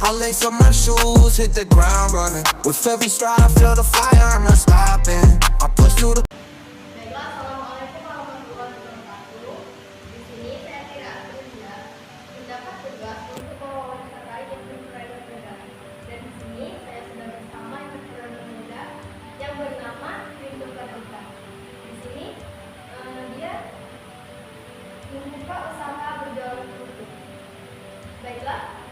I lace up my shoes, hit the ground running. With every stride I feel the fire, I'm not stopping. I push through the Baiklah, assalamualaikum warahmatullahi wabarakatuh. Di sini saya tidak kerja mendapat tugas untuk mewawancarai entrepreneur muda. Dan di sini saya sudah bersama entrepreneur muda yang bernama Christopher Ika. Di sini dia membuka usaha berjualan kerudung. Baiklah,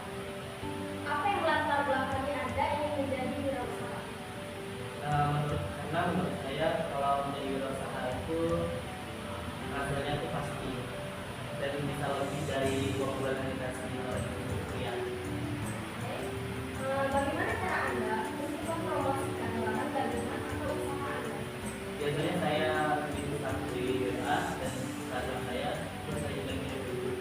apa yang melatar belakangi Anda ingin menjadi wirausaha? Menurut saya kalau menjadi wirausaha itu hasilnya itu pasti dan bisa lebih dari 2 bulan yang dikasih oleh kementerian. Bagaimana cara Anda untuk mempromosikan barang dagangan atau usaha Anda? Biasanya saya bikin satu di WA dan Instagram saya, terus saya juga kirim dulu.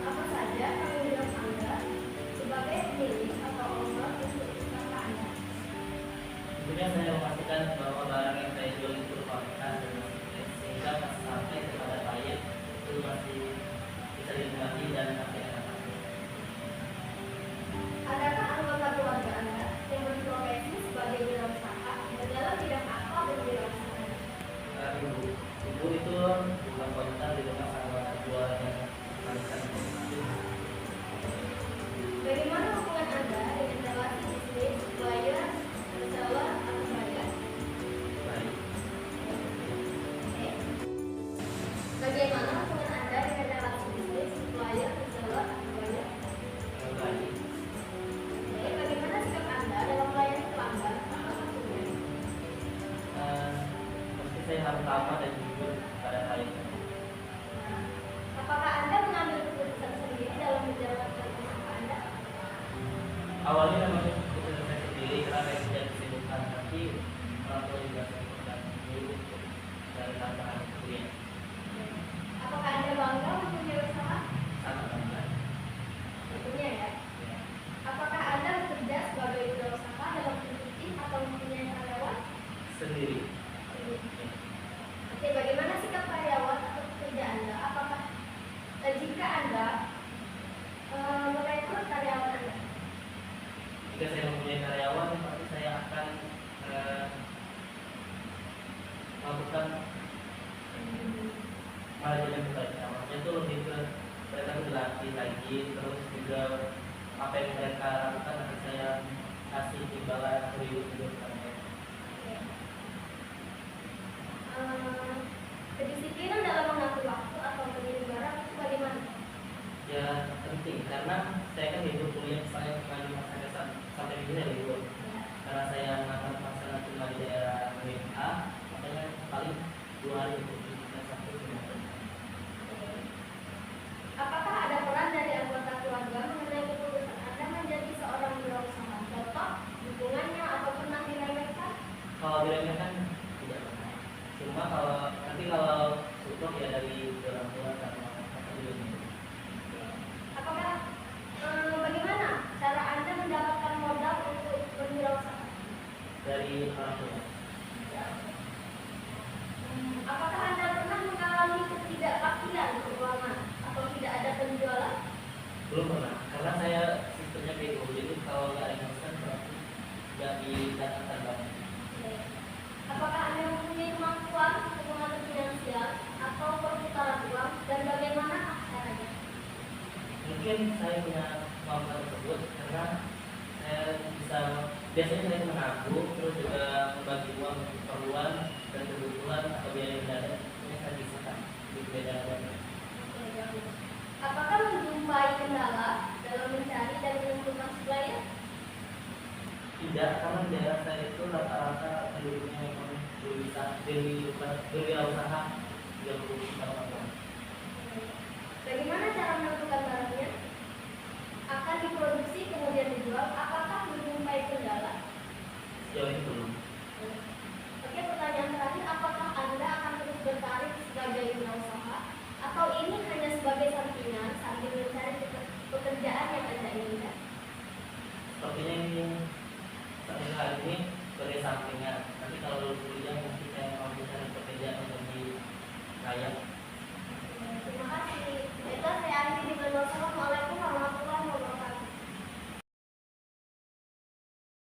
Apa saja tanggung jawab Anda sebagai pemilik atau owner untuk usaha Anda? Tentunya saya memastikan bahwa barang yang saya jual itu berkualitas dan masih fresh, sehingga pas sampai kepada klien itu masih bisa dinikmati dan masih enak. Adakah anggota keluarga Anda yang berprofesi sebagai wirausaha dan dalam bidang apa berwirausaha? Ibu itu bukan konten di rumah sama jual dan menghasilkan sesuatu. Bagaimana hubungan Anda dengan relasi bisnis, supplier, reseller, atau buyer? Baik. Oke. Bagaimana hubungan Anda dengan relasi bisnis, supplier, reseller, atau buyer? Baik. Oke. Bagaimana sikap Anda dalam melayani pelanggan atau konsumen? Pasti saya harus ramah dan jujur pada klien. Apakah Anda mengambil keputusan sendiri dalam menjalankan usaha Anda? Awalnya memang keputusan saya sendiri karena saya tidak disibukkan, tapi orang tua juga saya pegang dulu dari tantangan klien. Apakah Anda bangga mempunyai usaha? Sangat bangga. Tentunya ya. Ya. Apakah Anda bekerja sebagai wirausaha dalam bentuk tim atau mempunyai karyawan? Sendiri. Oke, bagaimana sikap karyawan atau pekerja Anda? Apakah jika Anda merekrut karyawan Anda? Jika saya mempunyai karyawan, pasti saya akan melakukan manajemen bekerja. Maksudnya itu lebih ke mereka itu dilatih lagi, terus juga apa yang mereka lakukan akan saya kasih imbalan atau hidup kepada mereka. Kedisiplinan dalam mengatur waktu atau mengirim barang itu bagaimana? Ya penting karena saya kan hidup kuliah saya mengajar masa sampai minggu saya libur. Karena saya mengatur masa cuma di daerah WA, makanya paling 2 hari untuk kita satu semua. Apakah ada peran dari anggota keluarga mengenai keputusan Anda menjadi seorang wirausaha? Contoh, dukungannya atau pernah diremehkan? Kalau diremehkan tidak pernah. Cuma kalau support ya dari orang tua sama kakak juga gitu. Apakah bagaimana cara Anda mendapatkan modal untuk berwirausaha? Dari orang tua. Apakah Anda pernah mengalami ketidakpastian keuangan atau tidak ada penjualan? Belum pernah, karena saya sistemnya BO, jadi kalau nggak ada yang pesan berarti nggak didatangkan banget. Apakah Anda mempunyai kemampuan untuk mengatur finansial atau perputaran uang dan bagaimana caranya? Mungkin saya punya kemampuan tersebut karena saya bisa biasanya saya menabung, terus juga membagi uang untuk keperluan dan kebutuhan atau biaya mendadak. Ini saya bisa kan di beda-beda. Apakah menjumpai kendala dalam mencari dan menentukan supplier? Tidak, karena di daerah saya itu rata-rata penduduknya memang berwirausaha 30 juta orang. Bagaimana